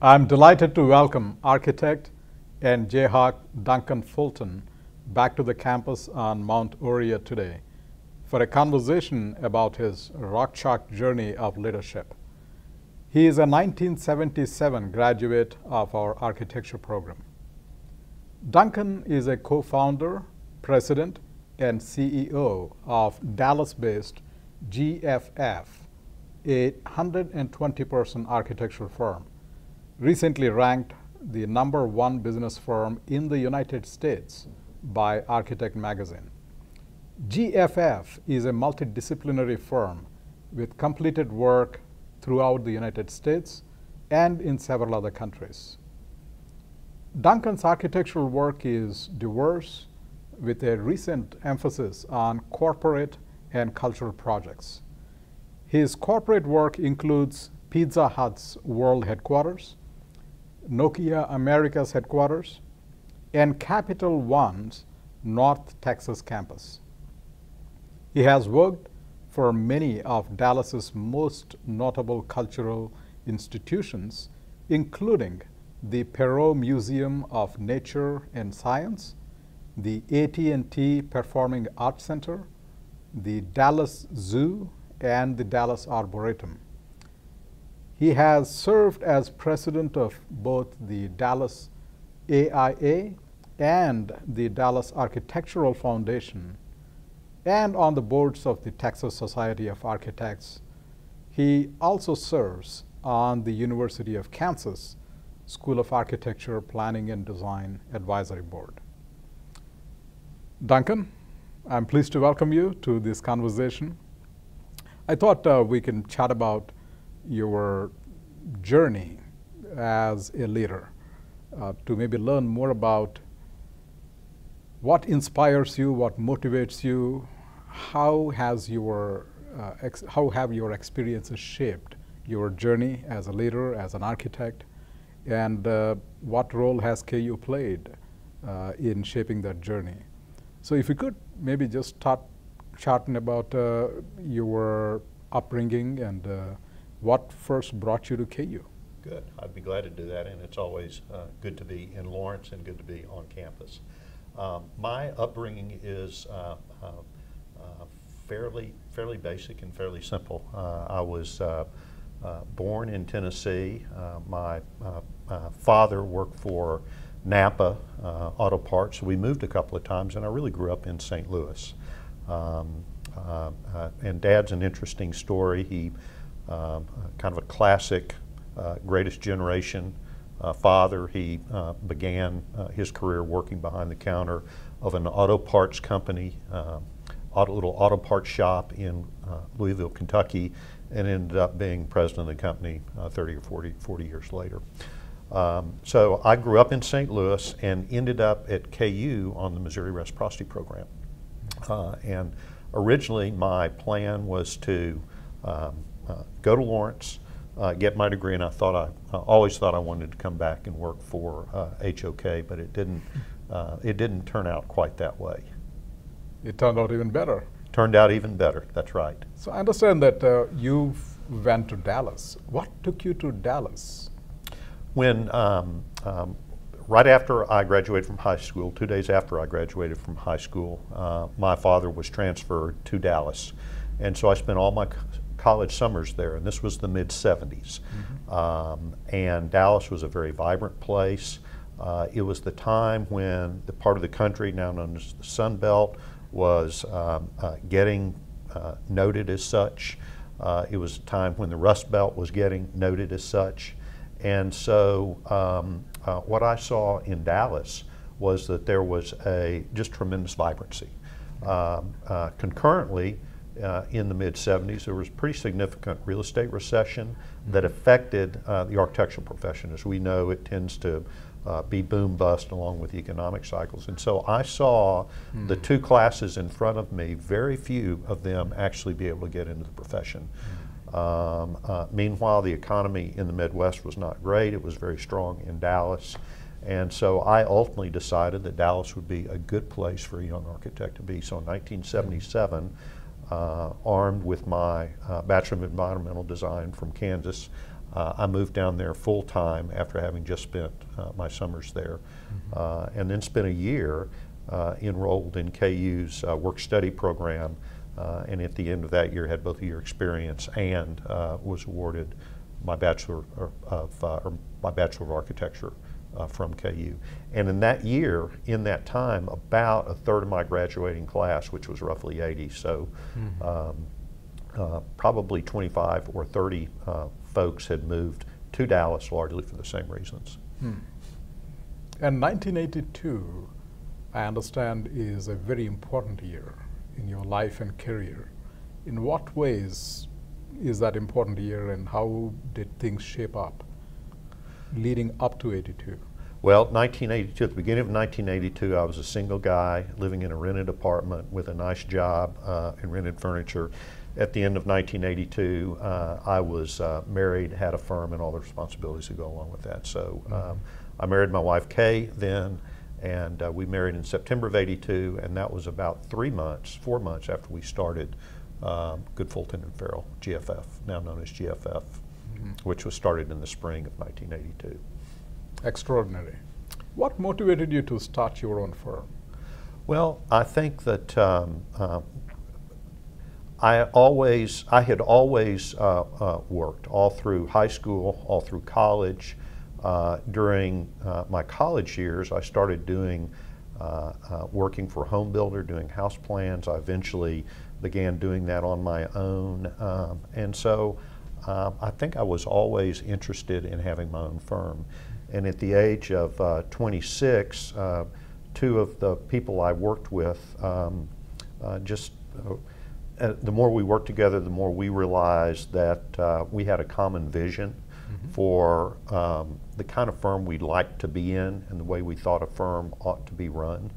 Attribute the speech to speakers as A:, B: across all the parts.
A: I'm delighted to welcome architect and Jayhawk Duncan Fulton back to the campus on Mount Aurea today for a conversation about his rock chalk journey of leadership. He is a 1977 graduate of our architecture program. Duncan is a co-founder, president, and CEO of Dallas-based GFF, a 120-person architecture firm, recently ranked the #1 business firm in the United States by Architect Magazine. GFF is a multidisciplinary firm with completed work throughout the United States and in several other countries. Duncan's architectural work is diverse, with a recent emphasis on corporate and cultural projects. His corporate work includes Pizza Hut's world headquarters, Nokia America's headquarters, and Capital One's North Texas campus. He has worked for many of Dallas's most notable cultural institutions, including the Perot Museum of Nature and Science, the AT&T Performing Arts Center, the Dallas Zoo, and the Dallas Arboretum. He has served as president of both the Dallas AIA and the Dallas Architectural Foundation, and on the boards of the Texas Society of Architects. He also serves on the University of Kansas School of Architecture Planning and Design Advisory Board. Duncan, I'm pleased to welcome you to this conversation. I thought we can chat about your journey as a leader, to maybe learn more about what inspires you, what motivates you, how have your experiences shaped your journey as a leader, as an architect, and what role has KU played in shaping that journey. So if you could maybe just start chatting about your upbringing and what first brought you to KU.
B: Good. I'd be glad to do that, and it's always good to be in Lawrence and good to be on campus. My upbringing is fairly basic and fairly simple. I was born in Tennessee. My father worked for Napa Auto Parts, so we moved a couple of times, and I really grew up in St. Louis. And Dad's an interesting story. He kind of a classic greatest generation father. He began his career working behind the counter of an auto parts company, little auto parts shop in Louisville, Kentucky, and ended up being president of the company 30 or 40 years later. So I grew up in St. Louis and ended up at KU on the Missouri Reciprocity Program. And originally my plan was to go to Lawrence, get my degree, and I always thought I wanted to come back and work for HOK, but it didn't turn out quite that way.
A: It turned out even better.
B: Turned out even better, that's right.
A: So I understand that you went to Dallas. What took you to Dallas?
B: When, right after I graduated from high school, 2 days after I graduated from high school, my father was transferred to Dallas. And so I spent all my college summers there, and this was the mid-'70s. And Dallas was a very vibrant place. It was the time when the part of the country now known as the Sun Belt was getting noted as such. It was a time when the Rust Belt was getting noted as such. And so what I saw in Dallas was that there was just tremendous vibrancy. Concurrently, in the mid-'70s, there was a pretty significant real estate recession that affected the architectural profession. As we know, it tends to be boom bust along with economic cycles. And so I saw the two classes in front of me, very few of them actually be able to get into the profession. Meanwhile, the economy in the Midwest was not great. It was very strong in Dallas. And so I ultimately decided that Dallas would be a good place for a young architect to be. So in 1977, armed with my Bachelor of Environmental Design from Kansas, I moved down there full time after having just spent my summers there, and then spent a year enrolled in KU's work-study program, and at the end of that year had both a year experience and was awarded my Bachelor of Architecture from KU. And in that year, in that time, about a third of my graduating class, which was roughly 80, so probably 25 or 30 folks had moved to Dallas largely for the same reasons.
A: And 1982, I understand, is a very important year in your life and career. In what ways is that important year, and how did things shape up leading up to 82?
B: Well, 1982, at the beginning of 1982, I was a single guy living in a rented apartment with a nice job and rented furniture. At the end of 1982, I was married, had a firm, and all the responsibilities that go along with that. So I married my wife, Kay, then, and we married in September of 82, and that was about 4 months after we started Good Fulton and Farrell, GFF, now known as GFF, which was started in the spring of 1982.
A: Extraordinary. What motivated you to start your own firm?
B: Well, I think that I had always worked all through high school, all through college. During my college years, I started doing working for a home builder, doing house plans. I eventually began doing that on my own, and so I think I was always interested in having my own firm. And at the age of 26, two of the people I worked with the more we worked together, the more we realized that we had a common vision for the kind of firm we'd like to be in and the way we thought a firm ought to be run.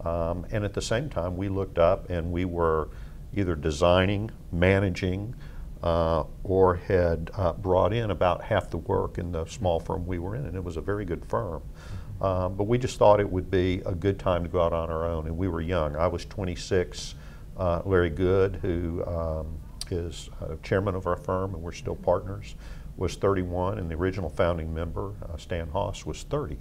B: And at the same time, we looked up and we were either designing, managing, or had brought in about half the work in the small firm we were in, and it was a very good firm. But we just thought it would be a good time to go out on our own, and we were young. I was 26. Larry Good, who is chairman of our firm, and we're still partners, was 31, and the original founding member, Stan Haas, was 30.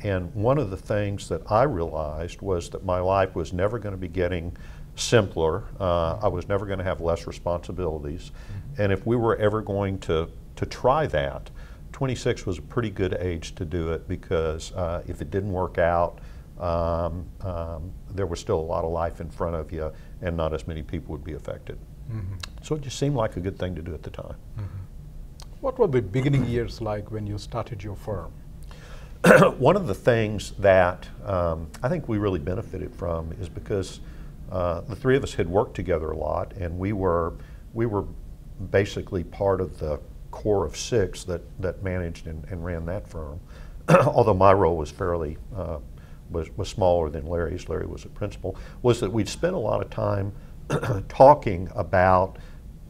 B: And one of the things that I realized was that my life was never going to be getting simpler. I was never going to have less responsibilities. And if we were ever going to try that, 26 was a pretty good age to do it, because if it didn't work out, there was still a lot of life in front of you, and not as many people would be affected. So it just seemed like a good thing to do at the time.
A: What were the beginning years like when you started your firm?
B: One of the things that I think we really benefited from is because the three of us had worked together a lot, and we were basically part of the core of 6 that managed and ran that firm. Although my role was fairly was smaller than Larry's. Larry was a principal. Was that we'd spent a lot of time talking about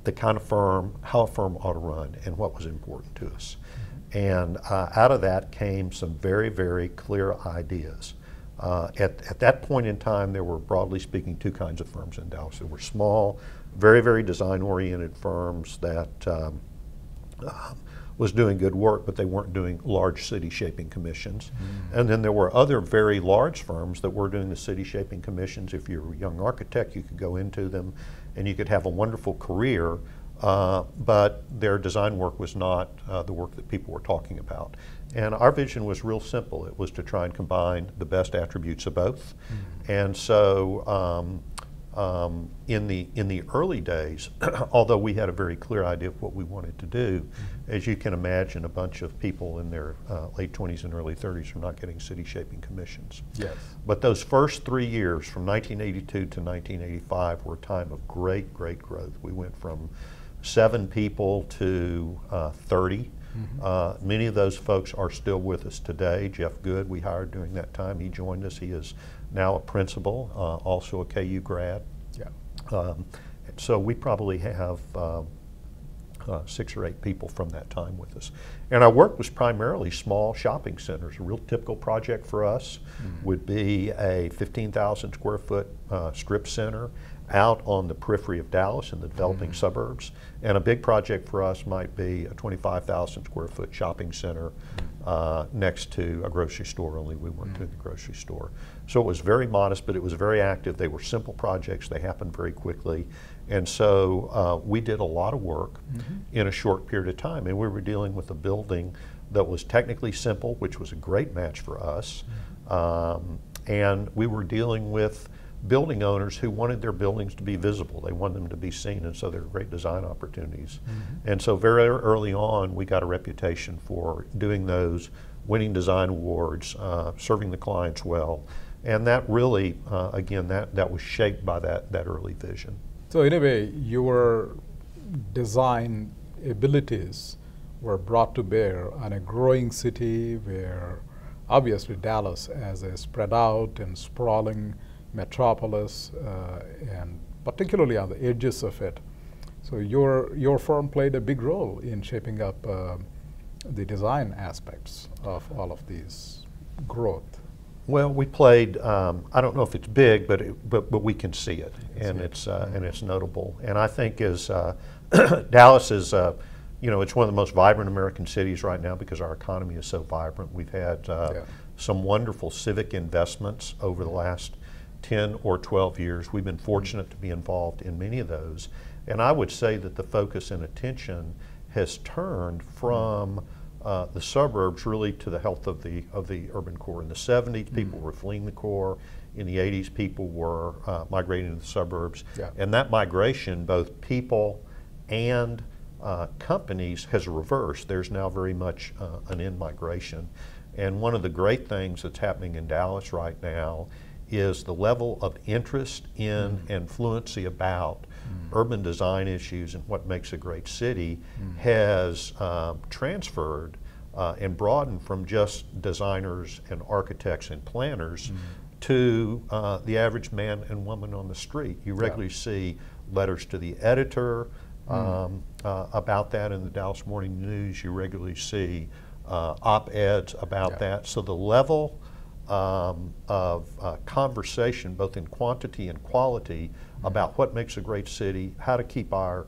B: the kind of firm, how a firm ought to run, and what was important to us. And out of that came some very, very clear ideas. At that point in time, there were, broadly speaking, 2 kinds of firms in Dallas. There were small, very, very design-oriented firms that was doing good work, but they weren't doing large city-shaping commissions. And then there were other very large firms that were doing the city-shaping commissions. If you're a young architect, you could go into them and you could have a wonderful career, but their design work was not the work that people were talking about. And our vision was real simple. It was to try and combine the best attributes of both. And so in the early days, although we had a very clear idea of what we wanted to do, as you can imagine, a bunch of people in their late 20s and early 30s were not getting city-shaping commissions.
A: Yes.
B: But those first 3 years, from 1982 to 1985, were a time of great, great growth. We went from 7 people to 30. Many of those folks are still with us today. Jeff Good, we hired during that time. He joined us. He is now a principal, also a KU grad. Yeah. So we probably have 6 or 8 people from that time with us. And our work was primarily small shopping centers. A real typical project for us would be a 15,000 square foot strip center out on the periphery of Dallas in the developing suburbs. And a big project for us might be a 25,000 square foot shopping center next to a grocery store, only we weren't doing the grocery store. So it was very modest, but it was very active. They were simple projects. They happened very quickly. And so we did a lot of work in a short period of time. And we were dealing with a building that was technically simple, which was a great match for us. And we were dealing with building owners who wanted their buildings to be visible. They wanted them to be seen, and so there were great design opportunities. And so very early on, we got a reputation for doing those, winning design awards, serving the clients well. And that really, again, that was shaped by that early vision.
A: So in a way, your design abilities were brought to bear on a growing city where obviously Dallas, as a spread out and sprawling metropolis, and particularly on the edges of it. So your firm played a big role in shaping up the design aspects of all of these growth.
B: Well, we played. I don't know if it's big, but we can see it, and it's notable. And I think as Dallas is, you know, it's one of the most vibrant American cities right now because our economy is so vibrant. We've had some wonderful civic investments over the last 10 or 12 years. We've been fortunate to be involved in many of those. And I would say that the focus and attention has turned from the suburbs really to the health of the urban core. In the 70s, people were fleeing the core. In the 80s, people were migrating to the suburbs. And that migration, both people and companies, has reversed. There's now very much an in-migration. And one of the great things that's happening in Dallas right now is the level of interest in and fluency about urban design issues and what makes a great city has transferred and broadened from just designers and architects and planners to the average man and woman on the street. You regularly see letters to the editor about that in the Dallas Morning News. You regularly see op-eds about that. So the level of conversation, both in quantity and quality, about what makes a great city, how to keep our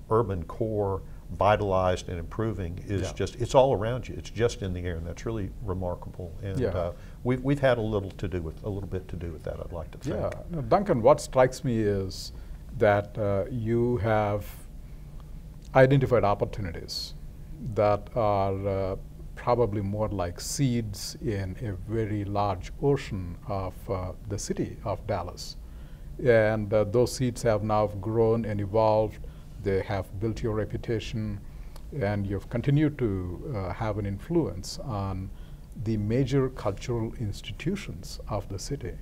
B: urban core vitalized and improving is just, it's all around you. It's just in the air, and that's really remarkable. And we've had a little bit to do with that, I'd like to think.
A: Yeah, now, Duncan, what strikes me is that you have identified opportunities that are probably more like seeds in a very large ocean of the city of Dallas. And those seeds have now grown and evolved. They have built your reputation, and you've continued to have an influence on the major cultural institutions of the city.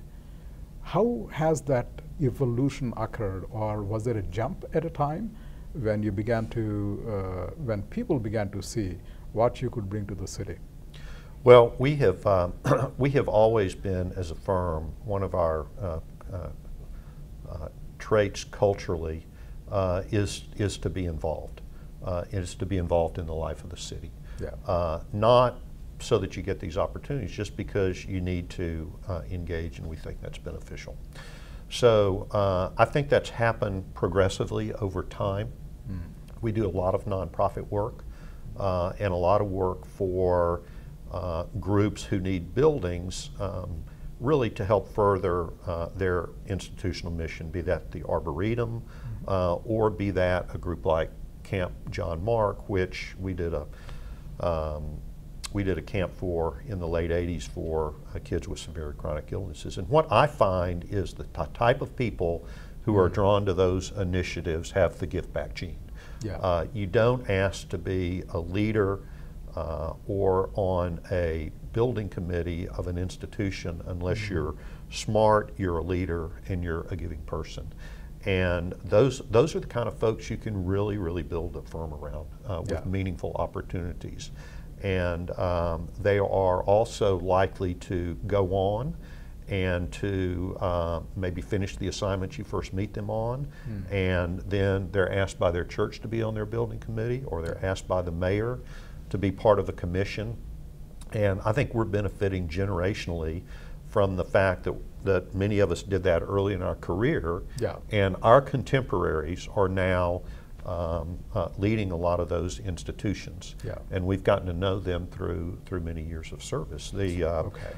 A: How has that evolution occurred, or was there a jump at a time when you began to, when people began to see what you could bring to the city?
B: Well, we have always been, as a firm, one of our traits culturally is to be involved. Is to be involved in the life of the city. Not so that you get these opportunities, just because you need to engage, and we think that's beneficial. So I think that's happened progressively over time. We do a lot of nonprofit work and a lot of work for groups who need buildings really to help further their institutional mission, be that the Arboretum or be that a group like Camp John Mark, which we did a camp for in the late 80s for kids with severe chronic illnesses. And what I find is the type of people who are drawn to those initiatives have the give back gene. You don't ask to be a leader or on a building committee of an institution unless you're smart, you're a leader, and you're a giving person. And those are the kind of folks you can really, really build a firm around with meaningful opportunities. And they are also likely to go on and to maybe finish the assignments you first meet them on, and then they're asked by their church to be on their building committee, or they're asked by the mayor to be part of a commission. And I think we're benefiting generationally from the fact that many of us did that early in our career,
A: Yeah.
B: and our contemporaries are now leading a lot of those institutions,
A: Yeah.
B: and we've gotten to know them through many years of service.
A: Okay.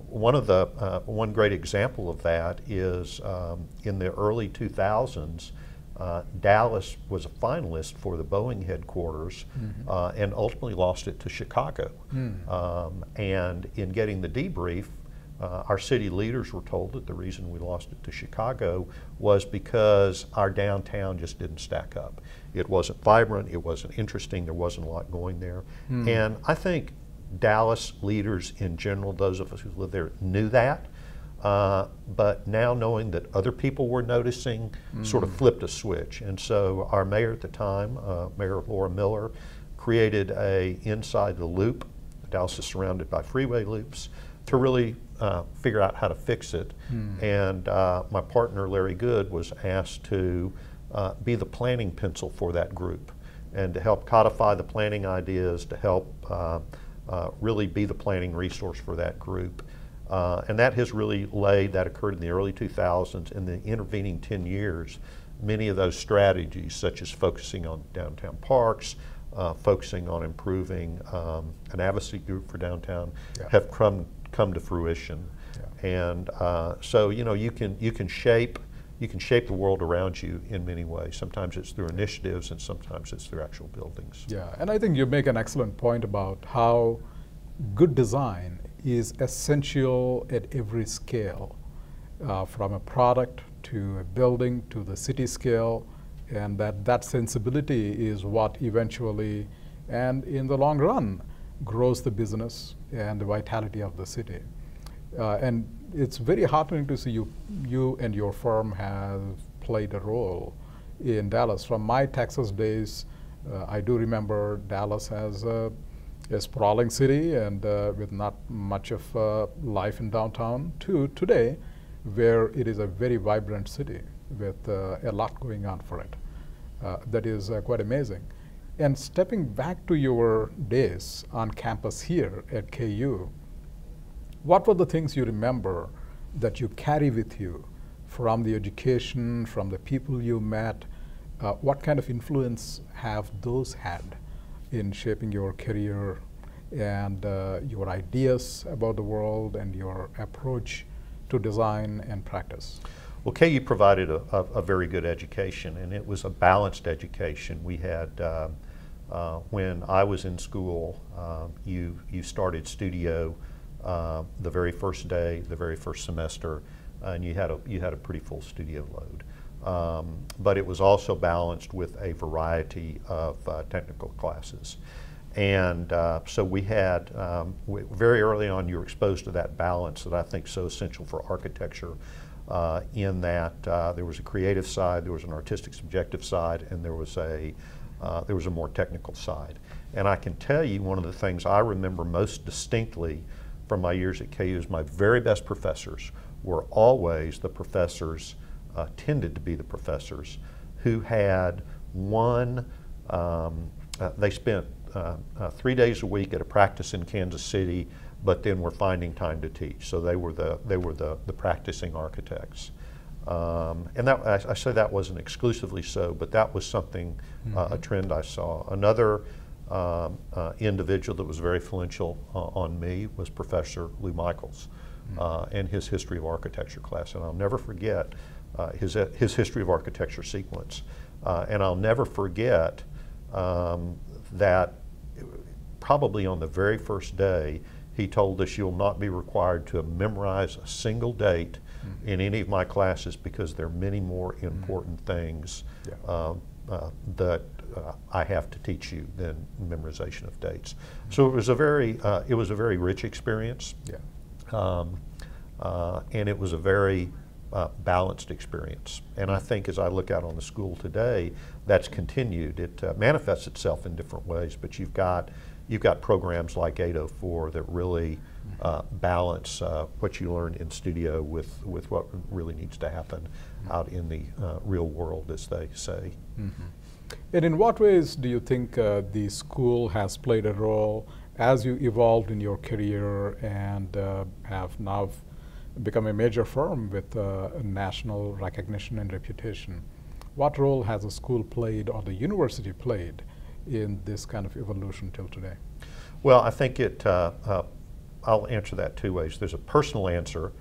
B: One great example of that is in the early 2000s, Dallas was a finalist for the Boeing headquarters, and ultimately lost it to Chicago. And in getting the debrief, our city leaders were told that the reason we lost it to Chicago was because our downtown just didn't stack up. It wasn't vibrant, it wasn't interesting, there wasn't a lot going there. And I think Dallas leaders in general, those of us who live there, knew that. But now knowing that other people were noticing sort of flipped a switch. And so our mayor at the time, Mayor Laura Miller, created a inside the loop. Dallas is surrounded by freeway loops, to really figure out how to fix it. And my partner Larry Good was asked to be the planning pencil for that group, and to help codify the planning ideas, to help really be the planning resource for that group. And that has really that occurred in the early 2000s. In the intervening 10 years, many of those strategies, such as focusing on downtown parks, focusing on improving an advocacy group for downtown, have come to fruition. And so you can shape the world around you in many ways. Sometimes it's through initiatives, and sometimes it's through actual buildings.
A: Yeah, and I think you make an excellent point about how good design is essential at every scale, from a product to a building to the city scale, and that sensibility is what eventually, and in the long run, grows the business and the vitality of the city. And it's very heartening to see you and your firm have played a role in Dallas. From my Texas days, I do remember Dallas as a sprawling city and with not much of life in downtown, to today, where it is a very vibrant city with a lot going on for it. That is quite amazing. And stepping back to your days on campus here at KU, what were the things you remember that you carry with you from the education, from the people you met? What kind of influence have those had in shaping your career and your ideas about the world and your approach to design and practice?
B: Well, KU provided a very good education, and it was a balanced education. We had, when I was in school, you started studio the very first day, the very first semester, and you had a pretty full studio load. But it was also balanced with a variety of technical classes. And so we had, very early on, you were exposed to that balance that I think is so essential for architecture, in that there was a creative side, there was an artistic subjective side, and there was a more technical side. And I can tell you, one of the things I remember most distinctly from my years at KU is my very best professors were always the professors, tended to be the professors, who had they spent 3 days a week at a practice in Kansas City, but then were finding time to teach. So they were the practicing architects. And that, I say that wasn't exclusively so, but that was something, a trend I saw. Another individual that was very influential on me was Professor Lou Michaels, and his history of architecture class. And I'll never forget his history of architecture sequence. And I'll never forget that probably on the very first day, he told us, you'll not be required to memorize a single date in any of my classes, because there are many more important things that I have to teach you than memorization of dates. So it was a very rich experience, and it was a very balanced experience. And I think as I look out on the school today, that's continued. It manifests itself in different ways, but you've got programs like 804 that really balance what you learn in studio with what really needs to happen out in the real world, as they say.
A: And in what ways do you think the school has played a role as you evolved in your career and have now become a major firm with national recognition and reputation. What role has the school played or the university played in this kind of evolution till today?
B: Well, I think I'll answer that two ways. There's a personal answer,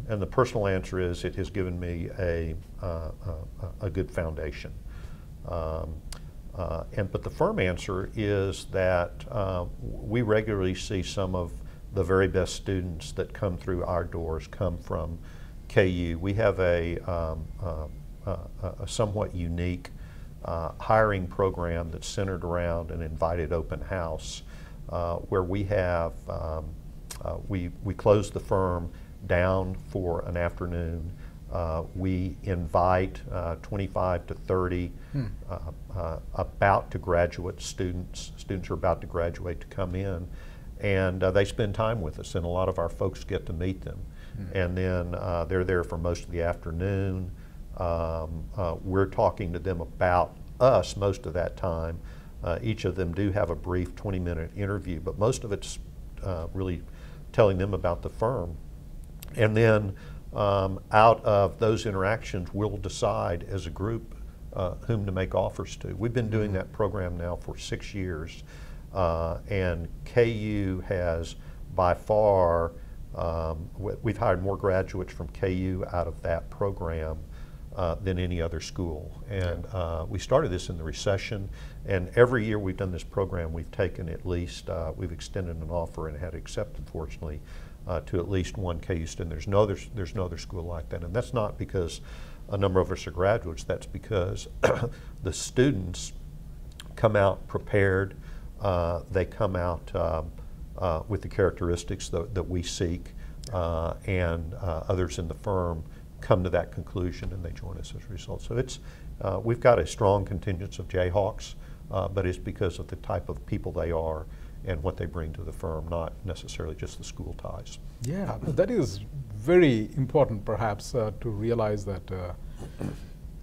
B: and the personal answer is it has given me a good foundation. But the firm answer is that we regularly see some of the very best students that come through our doors come from KU. We have a somewhat unique hiring program that's centered around an invited open house, where we have we close the firm down for an afternoon. We invite 25 to 30 about to graduate students who are about to graduate to come in, and they spend time with us, and a lot of our folks get to meet them. And then they're there for most of the afternoon. We're talking to them about us most of that time. Each of them do have a brief 20-minute interview, but most of it's really telling them about the firm. And then out of those interactions, we'll decide as a group whom to make offers to. We've been doing that program now for 6 years, and KU has by far, we've hired more graduates from KU out of that program than any other school. And we started this in the recession, and every year we've done this program, we've taken at least, we've extended an offer and had accepted, fortunately, to at least one KU student. There's no other school like that, and that's not because a number of us are graduates. That's because the students come out prepared. They come out with the characteristics that we seek, and others in the firm come to that conclusion, and they join us as a result. So it's we've got a strong contingent of Jayhawks, but it's because of the type of people they are and what they bring to the firm, not necessarily just the school ties.
A: Yeah, that is very important perhaps to realize that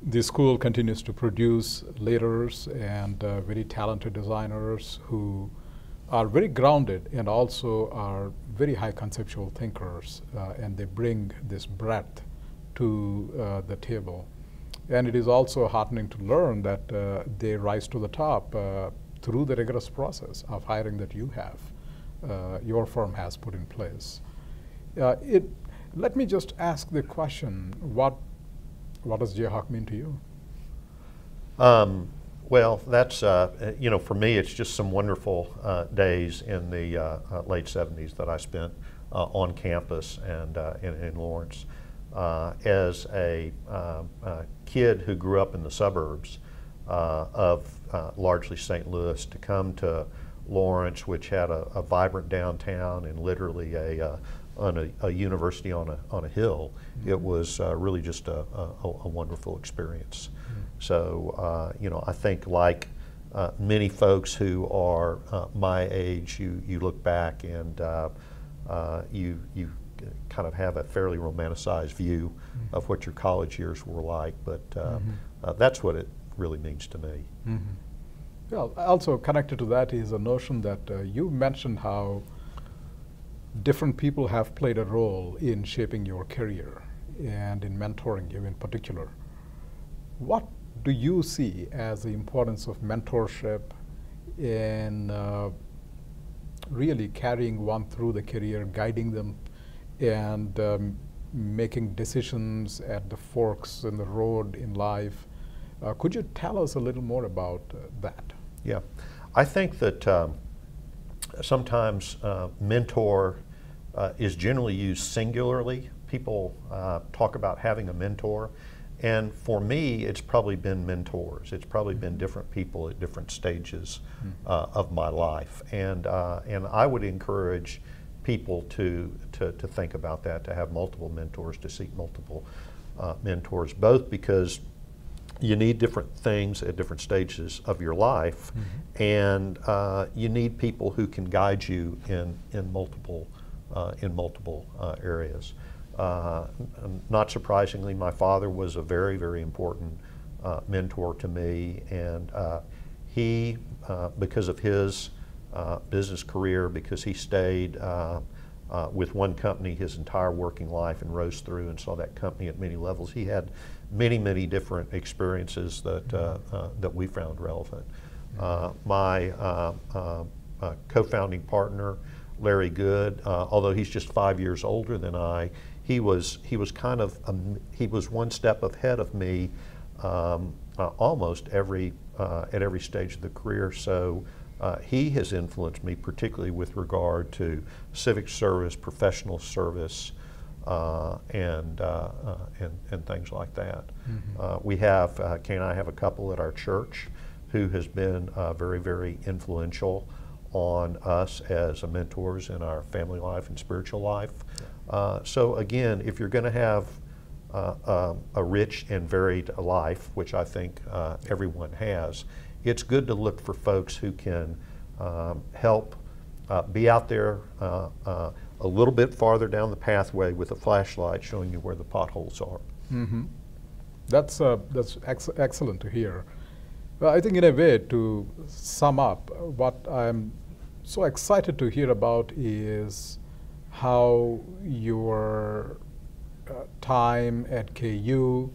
A: the school continues to produce leaders and very talented designers who are very grounded and also are very high conceptual thinkers, and they bring this breadth to the table. And it is also heartening to learn that they rise to the top through the rigorous process of hiring that you have, your firm has put in place. Let me just ask the question, what does Jayhawk mean to you?
B: Well, that's, you know, for me it's just some wonderful days in the late 70s that I spent on campus and in Lawrence. As a kid who grew up in the suburbs of largely St. Louis, to come to Lawrence, which had a vibrant downtown and literally a university on a hill, it was really just a wonderful experience. So, you know, I think like many folks who are my age, you look back and you kind of have a fairly romanticized view of what your college years were like, but that's what it really means to me.
A: Well, also connected to that is a notion that you mentioned how different people have played a role in shaping your career and in mentoring you in particular. What do you see as the importance of mentorship in really carrying one through the career, guiding them, and making decisions at the forks in the road in life? Could you tell us a little more about that?
B: Yeah, I think that sometimes mentor is generally used singularly. People talk about having a mentor, and for me it's probably been mentors. It's probably been different people at different stages of my life, and I would encourage people to think about that, to have multiple mentors, to seek multiple mentors, both because you need different things at different stages of your life, and you need people who can guide you in multiple areas. Not surprisingly, my father was a very, very important mentor to me, and he, because of his business career, because he stayed with one company his entire working life and rose through and saw that company at many levels. He had many, many different experiences that, that we found relevant. My co-founding partner, Larry Good, although he's just 5 years older than I, he was kind of he was one step ahead of me almost at every stage of the career. So he has influenced me particularly with regard to civic service, professional service, and things like that. We have Kay and I have a couple at our church who has been very, very influential on us as mentors in our family life and spiritual life. So again, if you're going to have a rich and varied life, which I think everyone has, it's good to look for folks who can help be out there a little bit farther down the pathway with a flashlight showing you where the potholes are.
A: That's excellent to hear. Well, I think in a way, to sum up, what I'm so excited to hear about is how your time at KU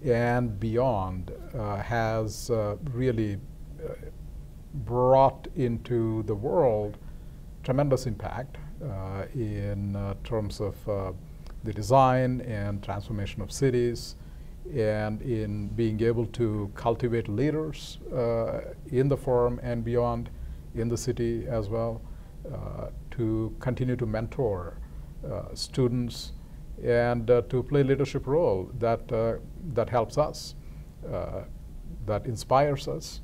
A: and beyond has really brought into the world tremendous impact in terms of the design and transformation of cities, and in being able to cultivate leaders in the firm and beyond, in the city as well, to continue to mentor students and to play a leadership role that, that helps us, that inspires us,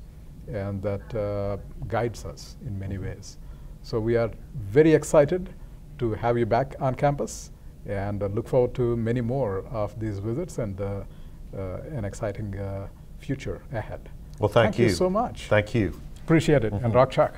A: and that guides us in many ways. So we are very excited to have you back on campus, and look forward to many more of these visits and an exciting future ahead.
B: Well, thank you
A: so much.
B: Thank you.
A: Appreciate it, and rock chalk.